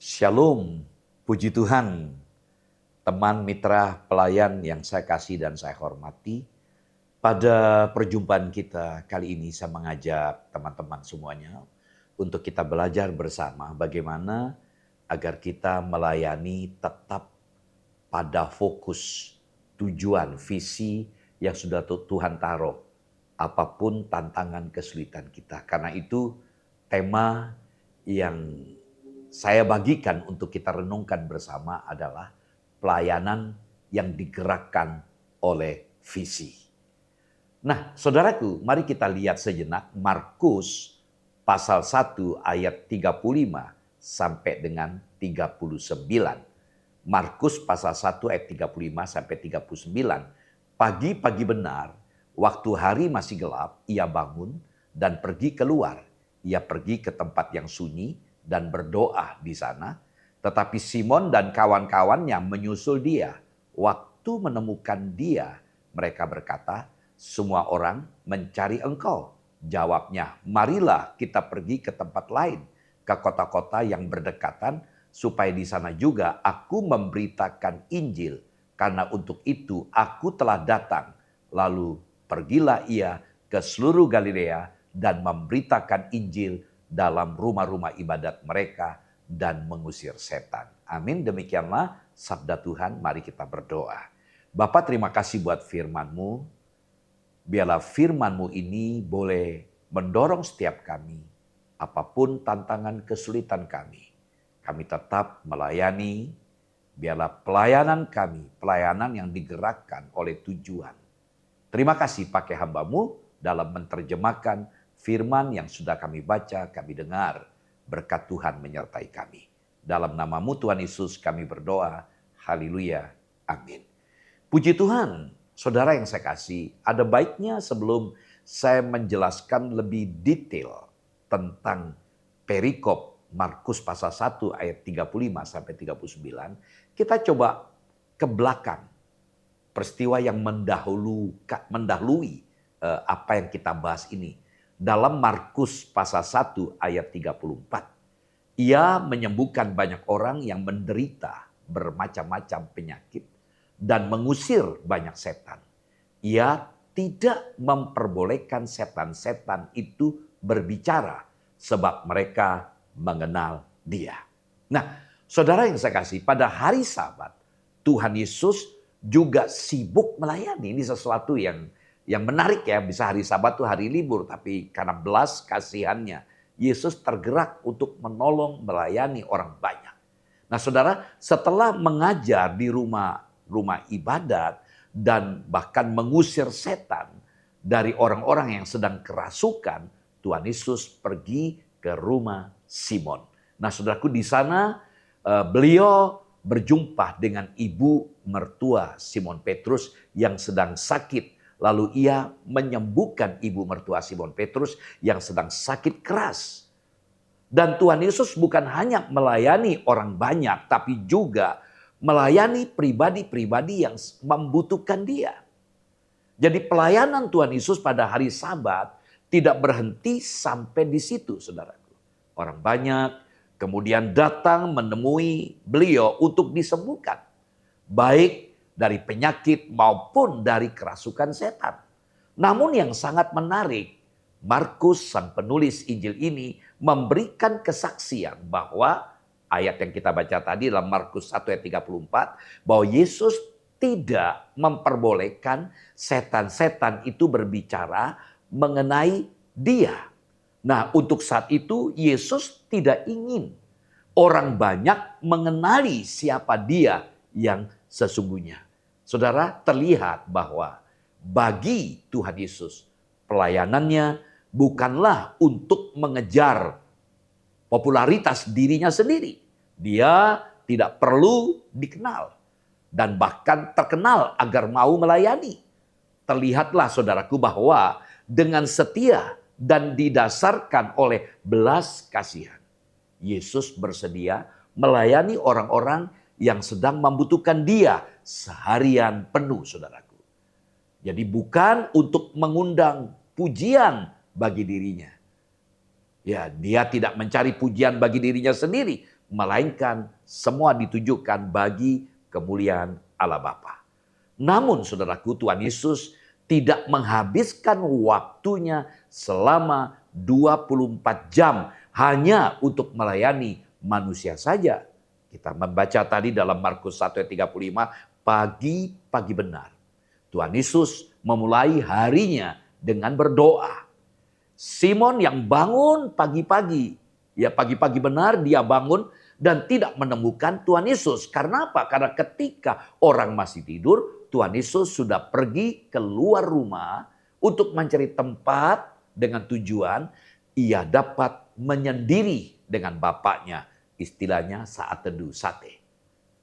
Shalom, puji Tuhan, teman mitra pelayan yang saya kasih dan saya hormati. Pada perjumpaan kita kali ini saya mengajak teman-teman semuanya untuk kita belajar bersama bagaimana agar kita melayani tetap pada fokus, tujuan, visi yang sudah Tuhan taruh. Apapun tantangan kesulitan kita. Karena itu tema yang saya bagikan untuk kita renungkan bersama adalah pelayanan yang digerakkan oleh visi. Nah, saudaraku, mari kita lihat sejenak Markus pasal 1 ayat 35 sampai dengan 39. Markus pasal 1 ayat 35 sampai 39. Pagi-pagi benar, waktu hari masih gelap, ia bangun dan pergi keluar. Ia pergi ke tempat yang sunyi dan berdoa di sana. Tetapi Simon dan kawan-kawannya menyusul dia. Waktu menemukan dia, mereka berkata, "Semua orang mencari engkau." Jawabnya, "Marilah kita pergi ke tempat lain, ke kota-kota yang berdekatan, supaya di sana juga aku memberitakan Injil. Karena untuk itu aku telah datang." Lalu pergilah ia ke seluruh Galilea dan memberitakan Injil dalam rumah-rumah ibadat mereka dan mengusir setan. Amin. Demikianlah sabda Tuhan. Mari kita berdoa. Bapa, terima kasih buat firman-Mu. Biarlah firman-Mu ini boleh mendorong setiap kami. Apapun tantangan kesulitan kami, kami tetap melayani. Biarlah pelayanan kami, pelayanan yang digerakkan oleh tujuan. Terima kasih pakai hamba-Mu dalam menerjemahkan firman yang sudah kami baca, kami dengar. Berkat Tuhan menyertai kami. Dalam nama-Mu Tuhan Yesus kami berdoa. Haleluya. Amin. Puji Tuhan, saudara yang saya kasih, ada baiknya sebelum saya menjelaskan lebih detail tentang perikop Markus pasal 1 ayat 35 sampai 39, kita coba ke belakang. Peristiwa yang mendahului apa yang kita bahas ini. Dalam Markus pasal 1 ayat 34. Ia menyembuhkan banyak orang yang menderita bermacam-macam penyakit dan mengusir banyak setan. Ia tidak memperbolehkan setan-setan itu berbicara sebab mereka mengenal dia. Nah, saudara yang saya kasih, pada hari Sabat Tuhan Yesus juga sibuk melayani. Ini sesuatu yang menarik ya, bisa hari Sabat itu hari libur, tapi karena belas kasihannya, Yesus tergerak untuk menolong, melayani orang banyak. Nah saudara, setelah mengajar di rumah ibadat dan bahkan mengusir setan dari orang-orang yang sedang kerasukan, Tuhan Yesus pergi ke rumah Simon. Nah saudaraku, di sana beliau berjumpa dengan ibu mertua Simon Petrus yang sedang sakit. Lalu ia menyembuhkan ibu mertua Simon Petrus yang sedang sakit keras. Dan Tuhan Yesus bukan hanya melayani orang banyak, tapi juga melayani pribadi-pribadi yang membutuhkan dia. Jadi pelayanan Tuhan Yesus pada hari Sabat tidak berhenti sampai di situ, saudaraku. Orang banyak kemudian datang menemui beliau untuk disembuhkan. Baik dari penyakit maupun dari kerasukan setan. Namun yang sangat menarik, Markus sang penulis Injil ini memberikan kesaksian bahwa ayat yang kita baca tadi dalam Markus 1 ayat 34, bahwa Yesus tidak memperbolehkan setan-setan itu berbicara mengenai dia. Nah, untuk saat itu Yesus tidak ingin orang banyak mengenali siapa dia yang sesungguhnya. Saudara, terlihat bahwa bagi Tuhan Yesus pelayanannya bukanlah untuk mengejar popularitas dirinya sendiri. Dia tidak perlu dikenal dan bahkan terkenal agar mau melayani. Terlihatlah saudaraku bahwa dengan setia dan didasarkan oleh belas kasihan, Yesus bersedia melayani orang-orang yang sedang membutuhkan dia seharian penuh, saudaraku. Jadi bukan untuk mengundang pujian bagi dirinya. Ya, dia tidak mencari pujian bagi dirinya sendiri. melainkan semua ditujukan bagi kemuliaan Allah Bapa. Namun saudaraku, Tuhan Yesus tidak menghabiskan waktunya selama 24 jam hanya untuk melayani manusia saja. Kita membaca tadi dalam Markus 1 ayat 35, pagi benar. Tuhan Yesus memulai harinya dengan berdoa. Simon yang bangun pagi-pagi, ya pagi-pagi benar dia bangun dan tidak menemukan Tuhan Yesus. Karena apa? Karena ketika orang masih tidur, Tuhan Yesus sudah pergi keluar rumah untuk mencari tempat dengan tujuan ia dapat menyendiri dengan Bapaknya. Istilahnya saat teduh, sate.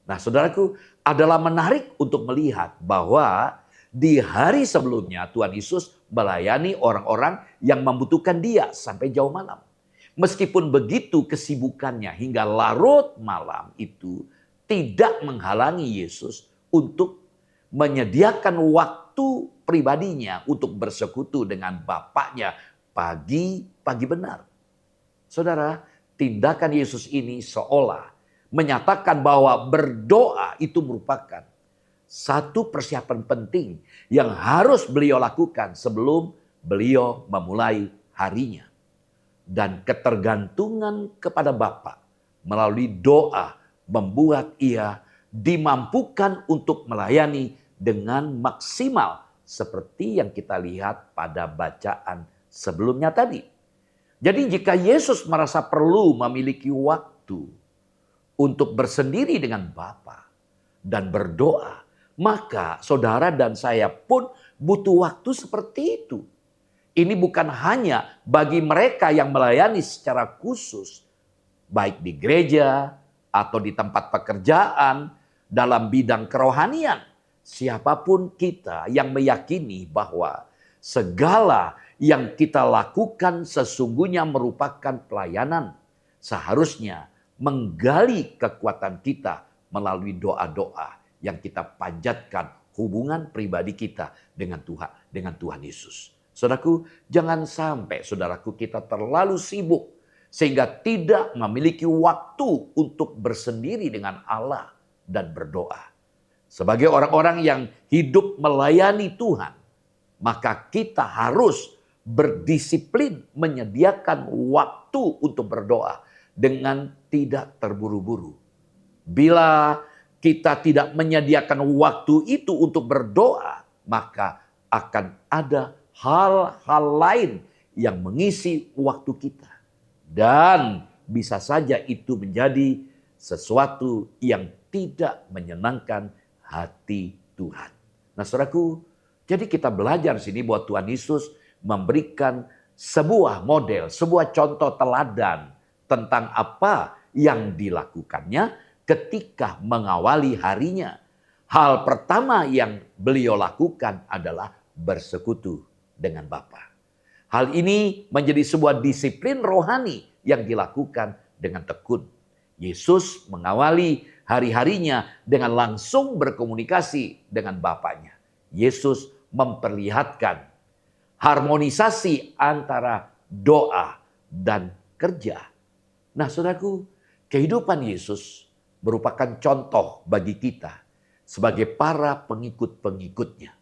Nah saudaraku, adalah menarik untuk melihat bahwa di hari sebelumnya Tuhan Yesus melayani orang-orang yang membutuhkan dia sampai jauh malam. Meskipun begitu kesibukannya hingga larut malam itu tidak menghalangi Yesus untuk menyediakan waktu pribadinya untuk bersekutu dengan Bapaknya pagi benar. Saudara, tindakan Yesus ini seolah menyatakan bahwa berdoa itu merupakan satu persiapan penting yang harus beliau lakukan sebelum beliau memulai harinya. Dan ketergantungan kepada Bapa melalui doa membuat ia dimampukan untuk melayani dengan maksimal seperti yang kita lihat pada bacaan sebelumnya tadi. Jadi jika Yesus merasa perlu memiliki waktu untuk bersendiri dengan Bapa dan berdoa, maka saudara dan saya pun butuh waktu seperti itu. Ini bukan hanya bagi mereka yang melayani secara khusus, baik di gereja atau di tempat pekerjaan, dalam bidang kerohanian. Siapapun kita yang meyakini bahwa segala yang kita lakukan sesungguhnya merupakan pelayanan, seharusnya menggali kekuatan kita melalui doa-doa yang kita panjatkan hubungan pribadi kita dengan Tuhan Yesus. Saudaraku, jangan sampai saudaraku kita terlalu sibuk sehingga tidak memiliki waktu untuk bersendiri dengan Allah dan berdoa. Sebagai orang-orang yang hidup melayani Tuhan, maka kita harus berdisiplin menyediakan waktu untuk berdoa dengan tidak terburu-buru. Bila kita tidak menyediakan waktu itu untuk berdoa, maka akan ada hal-hal lain yang mengisi waktu kita. Dan bisa saja itu menjadi sesuatu yang tidak menyenangkan hati Tuhan. Nah saudaraku, jadi kita belajar di sini bahwa Tuhan Yesus memberikan sebuah model, sebuah contoh teladan tentang apa yang dilakukannya ketika mengawali harinya. Hal pertama yang beliau lakukan adalah bersekutu dengan Bapa. Hal ini menjadi sebuah disiplin rohani yang dilakukan dengan tekun. Yesus mengawali hari-harinya dengan langsung berkomunikasi dengan Bapaknya. Yesus memperlihatkan harmonisasi antara doa dan kerja. Nah saudaraku, kehidupan Yesus merupakan contoh bagi kita sebagai para pengikut-pengikutnya.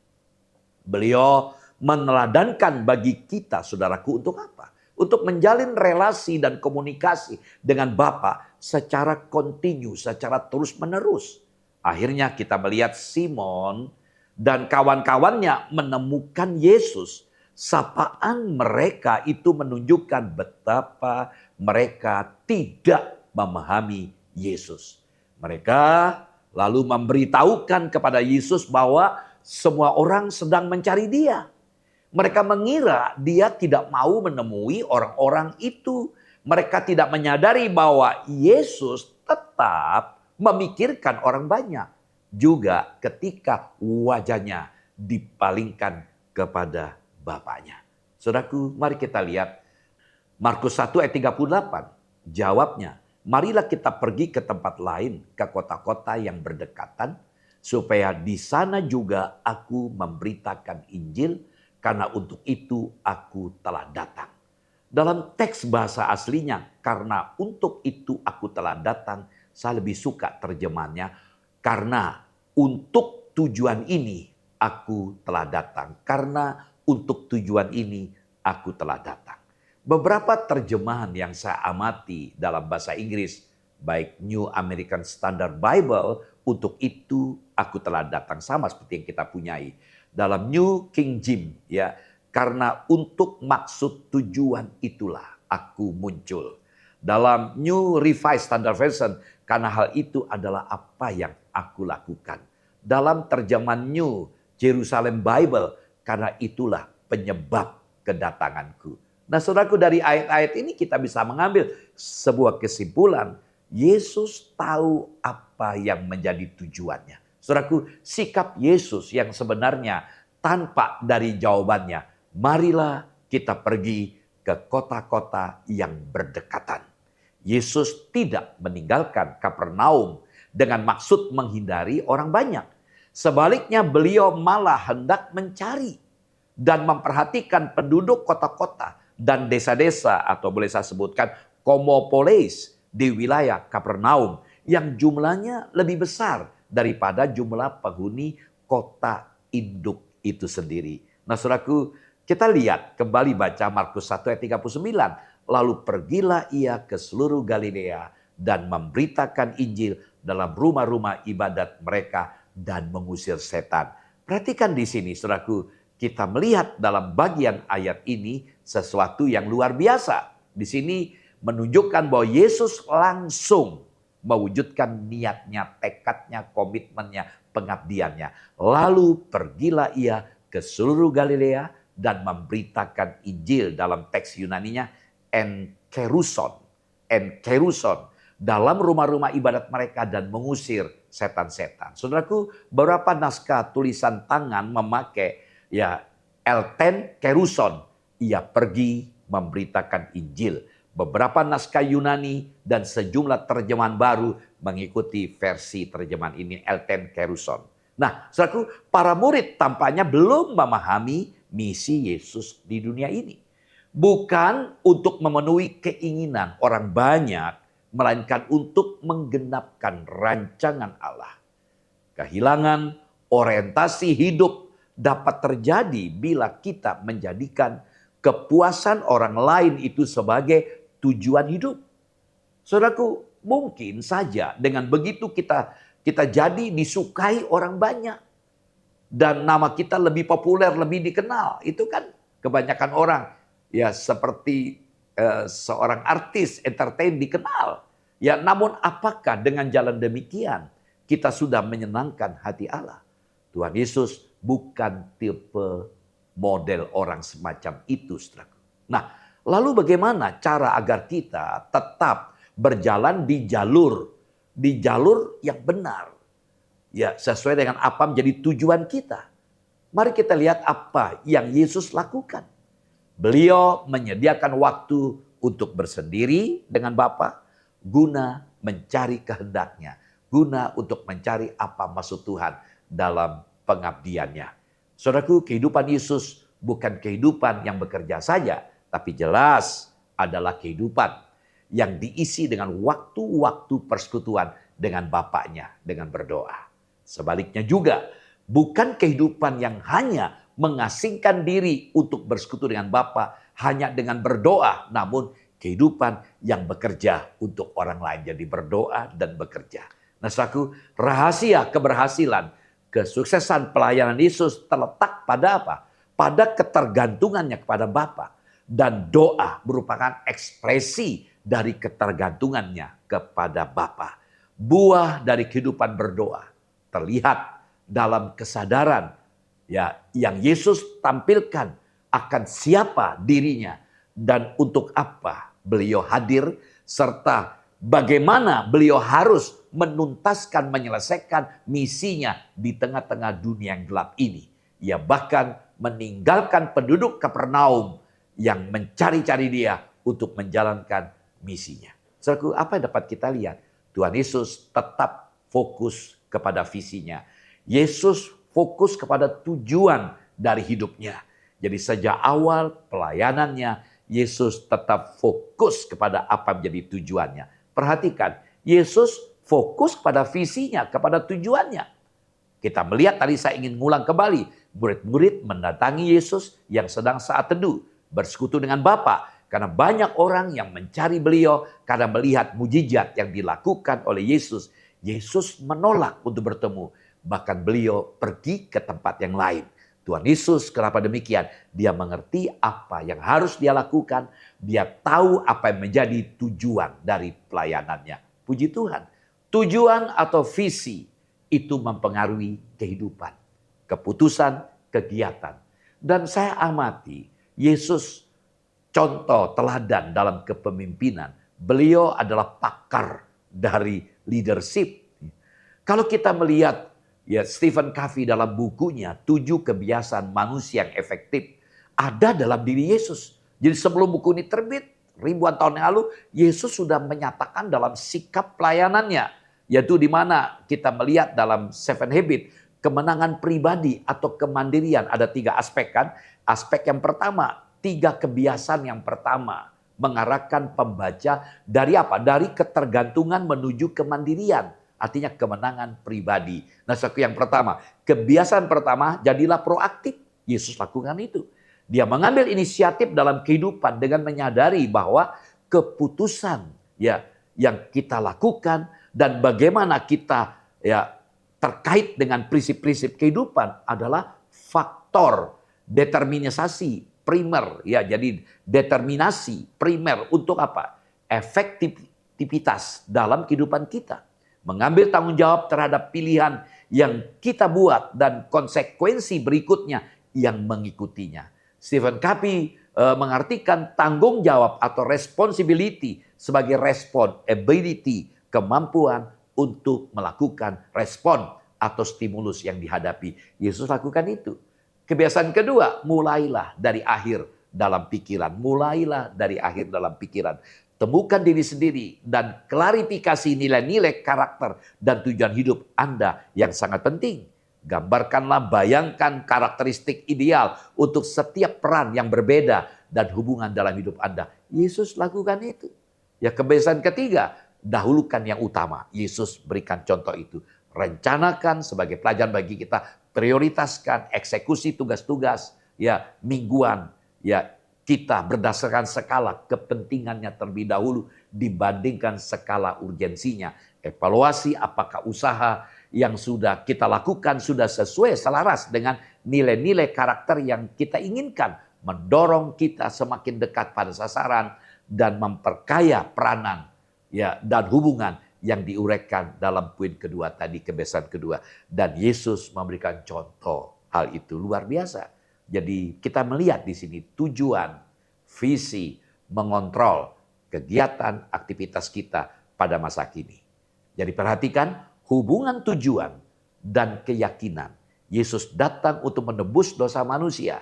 Beliau meneladankan bagi kita, saudaraku, untuk apa? Untuk menjalin relasi dan komunikasi dengan Bapa secara kontinu, secara terus-menerus. Akhirnya kita melihat Simon dan kawan-kawannya menemukan Yesus. Sapaan mereka itu menunjukkan betapa mereka tidak memahami Yesus. Mereka lalu memberitahukan kepada Yesus bahwa semua orang sedang mencari dia. Mereka mengira dia tidak mau menemui orang-orang itu. Mereka tidak menyadari bahwa Yesus tetap memikirkan orang banyak. Juga ketika wajahnya dipalingkan kepada Bapaknya. Saudaraku, mari kita lihat Markus 1 ayat 38. Jawabnya, marilah kita pergi ke tempat lain, ke kota-kota yang berdekatan, supaya di sana juga aku memberitakan Injil, karena untuk itu aku telah datang. Dalam teks bahasa aslinya, karena untuk itu aku telah datang, saya lebih suka terjemahannya, karena untuk tujuan ini aku telah datang. Karena untuk tujuan ini aku telah datang. Beberapa terjemahan yang saya amati dalam bahasa Inggris, baik New American Standard Bible, untuk itu aku telah datang, sama seperti yang kita punyai. Dalam New King James, ya, karena untuk maksud tujuan itulah aku muncul. Dalam New Revised Standard Version, karena hal itu adalah apa yang aku lakukan. Dalam terjemahan New Jerusalem Bible, karena itulah penyebab kedatanganku. Nah, saudaraku, dari ayat-ayat ini kita bisa mengambil sebuah kesimpulan. Yesus tahu apa yang menjadi tujuannya. Saudaraku, sikap Yesus yang sebenarnya tanpa dari jawabannya, marilah kita pergi ke kota-kota yang berdekatan. Yesus tidak meninggalkan Kapernaum dengan maksud menghindari orang banyak. Sebaliknya beliau malah hendak mencari dan memperhatikan penduduk kota-kota dan desa-desa, atau boleh saya sebutkan Komopolis di wilayah Kapernaum yang jumlahnya lebih besar daripada jumlah penghuni kota induk itu sendiri. Nah, saudaraku, kita lihat kembali baca Markus 1 ayat 39. Lalu pergilah ia ke seluruh Galilea dan memberitakan Injil dalam rumah-rumah ibadat mereka dan mengusir setan. Perhatikan di sini, saudaraku, kita melihat dalam bagian ayat ini sesuatu yang luar biasa. Di sini menunjukkan bahwa Yesus langsung mewujudkan niatnya, tekadnya, komitmennya, pengabdiannya. Lalu pergilah ia ke seluruh Galilea dan memberitakan Injil, dalam teks Yunaninya enkeruson, dalam rumah-rumah ibadat mereka dan mengusir setan-setan. Saudaraku, beberapa naskah tulisan tangan memakai elten keruson, ia pergi memberitakan Injil. Beberapa naskah Yunani dan sejumlah terjemahan baru mengikuti versi terjemahan ini, elten keruson. Nah, saudaraku, para murid tampaknya belum memahami misi Yesus di dunia ini. Bukan untuk memenuhi keinginan orang banyak, melainkan untuk menggenapkan rancangan Allah. Kehilangan orientasi hidup dapat terjadi bila kita menjadikan kepuasan orang lain itu sebagai tujuan hidup. Saudaraku, mungkin saja dengan begitu kita jadi disukai orang banyak. Dan nama kita lebih populer, lebih dikenal. Itu kan kebanyakan orang ya seperti seorang artis entertain dikenal. Ya, namun apakah dengan jalan demikian kita sudah menyenangkan hati Allah? Tuhan Yesus bukan tipe model orang semacam itu, saudaraku. Nah, lalu bagaimana cara agar kita tetap berjalan di jalur yang benar? Ya, sesuai dengan apa menjadi tujuan kita. Mari kita lihat apa yang Yesus lakukan. Beliau menyediakan waktu untuk bersendiri dengan Bapa, guna mencari kehendaknya, guna untuk mencari apa maksud Tuhan dalam pengabdiannya. Saudaraku, kehidupan Yesus bukan kehidupan yang bekerja saja, tapi jelas adalah kehidupan yang diisi dengan waktu-waktu persekutuan dengan Bapaknya, dengan berdoa. Sebaliknya juga, bukan kehidupan yang hanya mengasingkan diri untuk bersekutu dengan Bapa hanya dengan berdoa, namun kehidupan yang bekerja untuk orang lain, jadi berdoa dan bekerja. Nah, saudaraku, rahasia keberhasilan, kesuksesan pelayanan Yesus terletak pada apa? Pada ketergantungannya kepada Bapa. Dan doa merupakan ekspresi dari ketergantungannya kepada Bapa. Buah dari kehidupan berdoa terlihat dalam kesadaran yang Yesus tampilkan akan siapa dirinya dan untuk apa beliau hadir, serta bagaimana beliau harus menuntaskan, menyelesaikan misinya di tengah-tengah dunia yang gelap ini. Ia bahkan meninggalkan penduduk Kapernaum yang mencari-cari dia untuk menjalankan misinya. Saudaraku, apa yang dapat kita lihat? Tuhan Yesus tetap fokus kepada visinya. Yesus fokus kepada tujuan dari hidupnya. Jadi sejak awal pelayanannya, Yesus tetap fokus kepada apa menjadi tujuannya. Perhatikan, Yesus fokus pada visinya, kepada tujuannya. Kita melihat tadi, saya ingin ngulang kembali. Murid-murid mendatangi Yesus yang sedang saat teduh, bersekutu dengan Bapa. Karena banyak orang yang mencari beliau karena melihat mujizat yang dilakukan oleh Yesus. Yesus menolak untuk bertemu. Bahkan beliau pergi ke tempat yang lain. Tuhan Yesus, kenapa demikian? Dia mengerti apa yang harus dia lakukan. Dia tahu apa yang menjadi tujuan dari pelayanannya. Puji Tuhan. Tujuan atau visi itu mempengaruhi kehidupan, keputusan, kegiatan. Dan saya amati Yesus contoh teladan dalam kepemimpinan. Beliau adalah pakar dari leadership. Kalau kita melihat Stephen Covey dalam bukunya 7 kebiasaan manusia yang efektif, ada dalam diri Yesus. Jadi sebelum buku ini terbit, ribuan tahun yang lalu, Yesus sudah menyatakan dalam sikap pelayanannya. Yaitu di mana kita melihat dalam 7 Habits, kemenangan pribadi atau kemandirian. Ada 3 aspek kan. Aspek yang pertama, 3 kebiasaan yang pertama. Mengarahkan pembaca dari apa? Dari ketergantungan menuju kemandirian. Artinya kemenangan pribadi. Nah, yang pertama, kebiasaan pertama, jadilah proaktif. Yesus lakukan itu. Dia mengambil inisiatif dalam kehidupan dengan menyadari bahwa keputusan yang kita lakukan dan bagaimana kita terkait dengan prinsip-prinsip kehidupan adalah faktor determinasi primer. Jadi determinasi primer untuk apa? Efektivitas dalam kehidupan kita. Mengambil tanggung jawab terhadap pilihan yang kita buat dan konsekuensi berikutnya yang mengikutinya. Stephen Covey mengartikan tanggung jawab atau responsibility sebagai respon, ability, kemampuan untuk melakukan respon atau stimulus yang dihadapi. Yesus lakukan itu. Kebiasaan kedua, mulailah dari akhir dalam pikiran. Mulailah dari akhir dalam pikiran. Temukan diri sendiri dan klarifikasi nilai-nilai karakter dan tujuan hidup Anda yang sangat penting. Gambarkanlah, bayangkan karakteristik ideal untuk setiap peran yang berbeda dan hubungan dalam hidup Anda. Yesus lakukan itu. Kebiasaan ketiga, dahulukan yang utama. Yesus berikan contoh itu. Rencanakan sebagai pelajaran bagi kita, prioritaskan eksekusi tugas-tugas mingguan kita berdasarkan skala kepentingannya terlebih dahulu dibandingkan skala urgensinya. Evaluasi apakah usaha yang sudah kita lakukan sudah sesuai selaras dengan nilai-nilai karakter yang kita inginkan, mendorong kita semakin dekat pada sasaran dan memperkaya peranan dan hubungan yang diuraikan dalam poin kedua tadi, kebiasaan kedua. Dan Yesus memberikan contoh hal itu luar biasa. Jadi kita melihat di sini tujuan, visi, mengontrol kegiatan, aktivitas kita pada masa kini. Jadi perhatikan hubungan tujuan dan keyakinan. Yesus datang untuk menebus dosa manusia.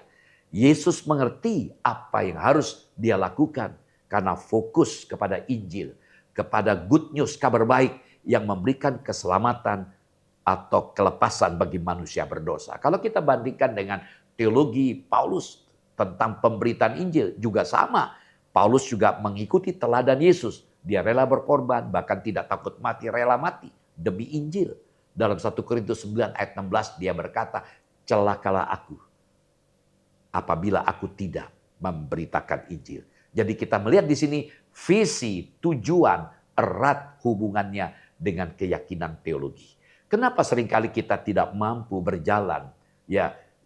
Yesus mengerti apa yang harus dia lakukan karena fokus kepada Injil, kepada good news, kabar baik yang memberikan keselamatan atau kelepasan bagi manusia berdosa. Kalau kita bandingkan dengan teologi Paulus tentang pemberitaan Injil juga sama. Paulus juga mengikuti teladan Yesus. Dia rela berkorban, bahkan tidak takut mati, rela mati demi Injil. Dalam 1 Korintus 9 ayat 16 dia berkata, celakalah aku apabila aku tidak memberitakan Injil. Jadi kita melihat di sini visi, tujuan, erat hubungannya dengan keyakinan teologi. Kenapa seringkali kita tidak mampu berjalan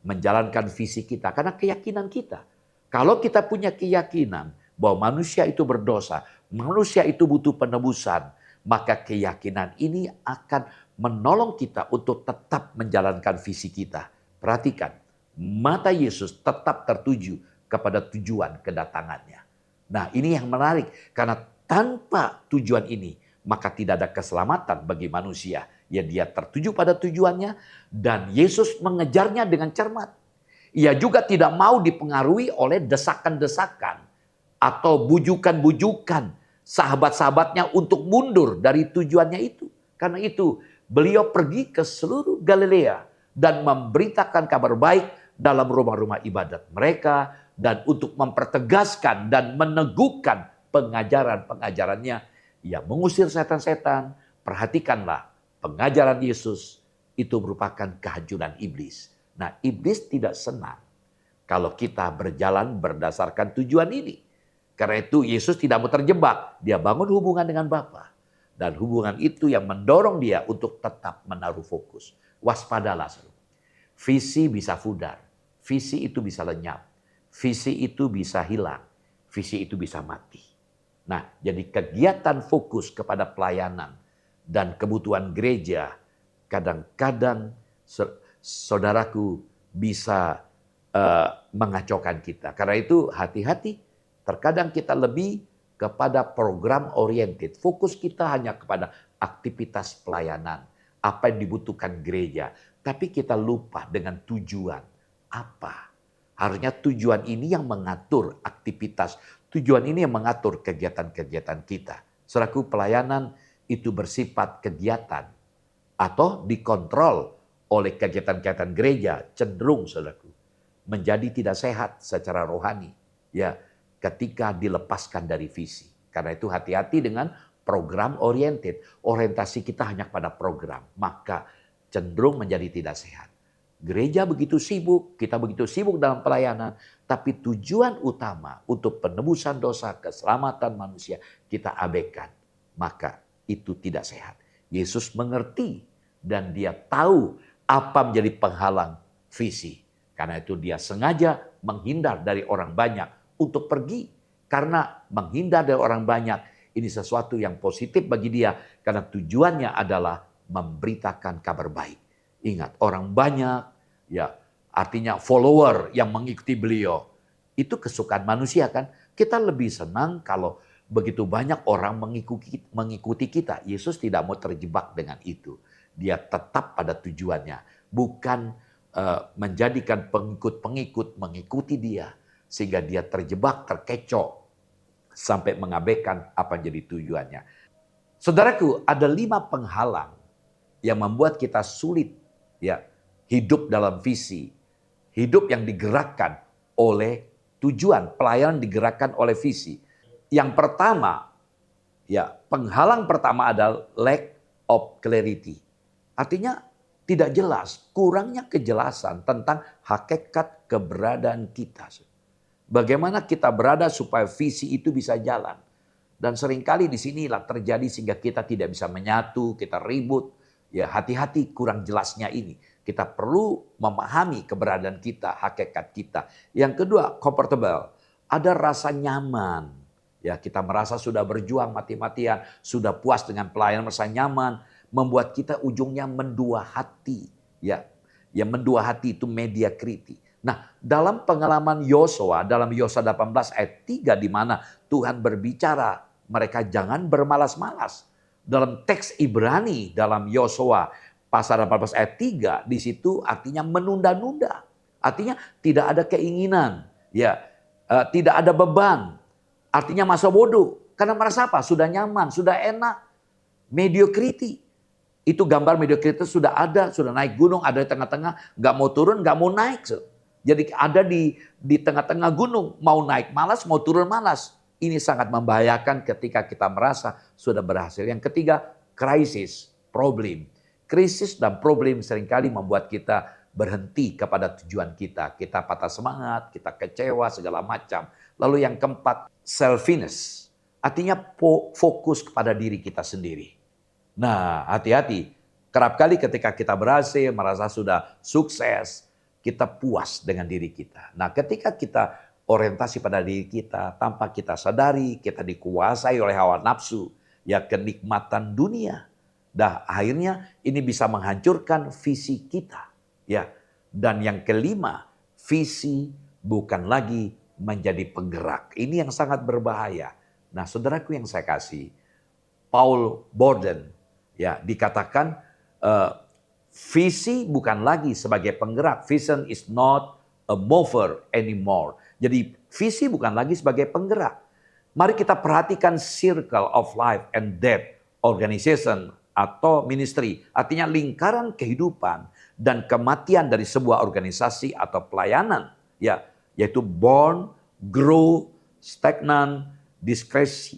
menjalankan visi kita? Karena keyakinan kita. Kalau kita punya keyakinan bahwa manusia itu berdosa, manusia itu butuh penebusan, maka keyakinan ini akan menolong kita untuk tetap menjalankan visi kita. Perhatikan, mata Yesus tetap tertuju kepada tujuan kedatangannya. Nah, ini yang menarik, karena tanpa tujuan ini, maka tidak ada keselamatan bagi manusia. Dia tertuju pada tujuannya dan Yesus mengejarnya dengan cermat. Ia juga tidak mau dipengaruhi oleh desakan-desakan atau bujukan-bujukan sahabat-sahabatnya untuk mundur dari tujuannya itu. Karena itu beliau pergi ke seluruh Galilea dan memberitakan kabar baik dalam rumah-rumah ibadat mereka, dan untuk mempertegaskan dan meneguhkan pengajaran-pengajarannya. Ia mengusir setan-setan. Perhatikanlah, pengajaran Yesus itu merupakan kehancuran iblis. Nah, iblis tidak senang kalau kita berjalan berdasarkan tujuan ini. Karena itu Yesus tidak mau terjebak. Dia bangun hubungan dengan Bapa. Dan hubungan itu yang mendorong dia untuk tetap menaruh fokus. Waspadalah. Visi bisa pudar. Visi itu bisa lenyap. Visi itu bisa hilang. Visi itu bisa mati. Nah, jadi kegiatan fokus kepada pelayanan dan kebutuhan gereja kadang-kadang saudaraku bisa mengacaukan kita. Karena itu hati-hati. Terkadang kita lebih kepada program oriented. Fokus kita hanya kepada aktivitas pelayanan. Apa yang dibutuhkan gereja. Tapi kita lupa dengan tujuan. Apa? Harusnya tujuan ini yang mengatur aktivitas. Tujuan ini yang mengatur kegiatan-kegiatan kita. Saudaraku, pelayanan itu bersifat kegiatan. Atau dikontrol oleh kegiatan-kegiatan gereja. Cenderung, saudaraku, menjadi tidak sehat secara rohani. Ya, ketika dilepaskan dari visi. Karena itu hati-hati dengan program oriented. Orientasi kita hanya pada program. Maka cenderung menjadi tidak sehat. Gereja begitu sibuk, kita begitu sibuk dalam pelayanan. Tapi tujuan utama untuk penebusan dosa, keselamatan manusia kita abaikan. Maka itu tidak sehat. Yesus mengerti dan dia tahu apa menjadi penghalang visi. Karena itu dia sengaja menghindar dari orang banyak untuk pergi. Karena menghindar dari orang banyak ini sesuatu yang positif bagi dia. Karena tujuannya adalah memberitakan kabar baik. Ingat, orang banyak, ya artinya follower yang mengikuti beliau. Itu kesukaan manusia kan. Kita lebih senang kalau begitu banyak orang mengikuti kita. Yesus tidak mau terjebak dengan itu. Dia tetap pada tujuannya. Bukan menjadikan pengikut-pengikut mengikuti dia. Sehingga dia terjebak, terkecoh. Sampai mengabaikan apa yang jadi tujuannya. Saudaraku, ada 5 penghalang yang membuat kita sulit ya hidup dalam visi. Hidup yang digerakkan oleh tujuan, pelayanan digerakkan oleh visi. Yang pertama, ya penghalang pertama adalah lack of clarity. Artinya tidak jelas, kurangnya kejelasan tentang hakikat keberadaan kita. Bagaimana kita berada supaya visi itu bisa jalan. Dan seringkali di sinilah terjadi sehingga kita tidak bisa menyatu, kita ribut. Ya hati-hati kurang jelasnya ini. Kita perlu memahami keberadaan kita, hakikat kita. Yang kedua, comfortable. Ada rasa nyaman. Ya, kita merasa sudah berjuang mati-matian, sudah puas dengan pelayanan, merasa nyaman, membuat kita ujungnya mendua hati. Ya, yang mendua hati itu mediocrity. Nah, dalam pengalaman Yosua, dalam Yosua 18 ayat 3 di mana Tuhan berbicara, mereka jangan bermalas-malas. Dalam teks Ibrani, dalam Yosua pasal 18 ayat 3, di situ artinya menunda-nunda. Artinya tidak ada keinginan, ya, tidak ada beban. Artinya masa bodoh. Karena merasa apa? Sudah nyaman, sudah enak. Mediocrity. Itu gambar mediocrity sudah ada, sudah naik gunung, ada di tengah-tengah, nggak mau turun, nggak mau naik. Jadi ada di tengah-tengah gunung, mau naik malas, mau turun malas. Ini sangat membahayakan ketika kita merasa sudah berhasil. Yang ketiga, krisis, problem. Krisis dan problem seringkali membuat kita berhenti kepada tujuan kita. Kita patah semangat, kita kecewa, segala macam. Lalu yang keempat, selfishness. Artinya fokus kepada diri kita sendiri. Nah, hati-hati. Kerap kali ketika kita berhasil, merasa sudah sukses, kita puas dengan diri kita. Nah, ketika kita orientasi pada diri kita, tanpa kita sadari, kita dikuasai oleh hawa nafsu, ya kenikmatan dunia. Dah akhirnya ini bisa menghancurkan visi kita, ya. Dan yang kelima, visi bukan lagi menjadi penggerak. Ini yang sangat berbahaya. Nah, saudaraku yang saya kasih, Paul Borden, ya dikatakan visi bukan lagi sebagai penggerak. Vision is not a mover anymore. Jadi visi bukan lagi sebagai penggerak. Mari kita perhatikan circle of life and death organization atau ministry. Artinya lingkaran kehidupan dan kematian dari sebuah organisasi atau pelayanan. Ya, yaitu born, grow, stagnant, diskresi,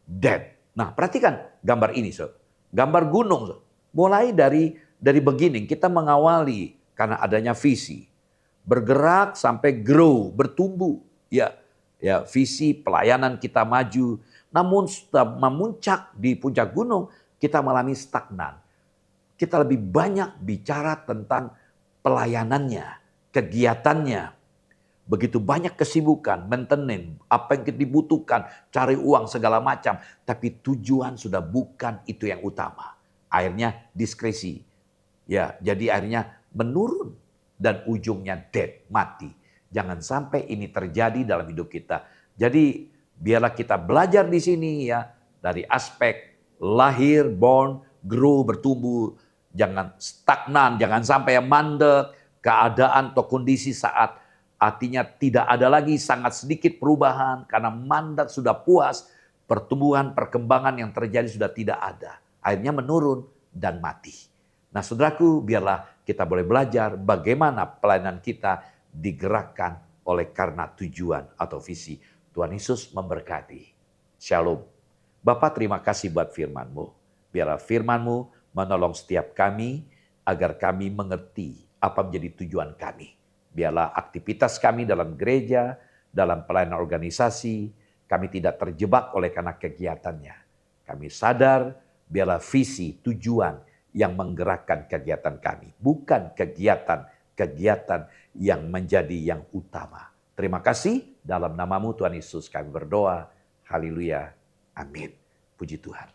dead. Nah, perhatikan gambar ini, so. Gambar gunung, so. Mulai dari beginning kita mengawali karena adanya visi. Bergerak sampai grow, bertumbuh. Ya, visi pelayanan kita maju. Namun setelah memuncak di puncak gunung, kita mengalami stagnan. Kita lebih banyak bicara tentang pelayanannya, kegiatannya. Begitu banyak kesibukan, maintenance, apa yang kita dibutuhkan, cari uang segala macam. Tapi tujuan sudah bukan itu yang utama. Akhirnya diskresi. Ya, jadi akhirnya menurun dan ujungnya dead, mati. Jangan sampai ini terjadi dalam hidup kita. Jadi biarlah kita belajar di sini ya dari aspek lahir, born, grow, bertumbuh. Jangan stagnan, jangan sampai mandek, keadaan atau kondisi saat artinya tidak ada lagi, sangat sedikit perubahan karena mandat sudah puas, pertumbuhan, perkembangan yang terjadi sudah tidak ada. Akhirnya menurun dan mati. Nah saudaraku, biarlah kita boleh belajar bagaimana pelayanan kita digerakkan oleh karena tujuan atau visi. Tuhan Yesus memberkati. Shalom. Bapa, terima kasih buat firman-Mu. Biarlah firman-Mu menolong setiap kami agar kami mengerti apa menjadi tujuan kami. Biarlah aktivitas kami dalam gereja, dalam pelayanan organisasi, kami tidak terjebak oleh karena kegiatannya. Kami sadar biarlah visi, tujuan yang menggerakkan kegiatan kami. Bukan kegiatan yang menjadi yang utama. Terima kasih, dalam nama-Mu Tuhan Yesus kami berdoa. Haleluya. Amin. Puji Tuhan.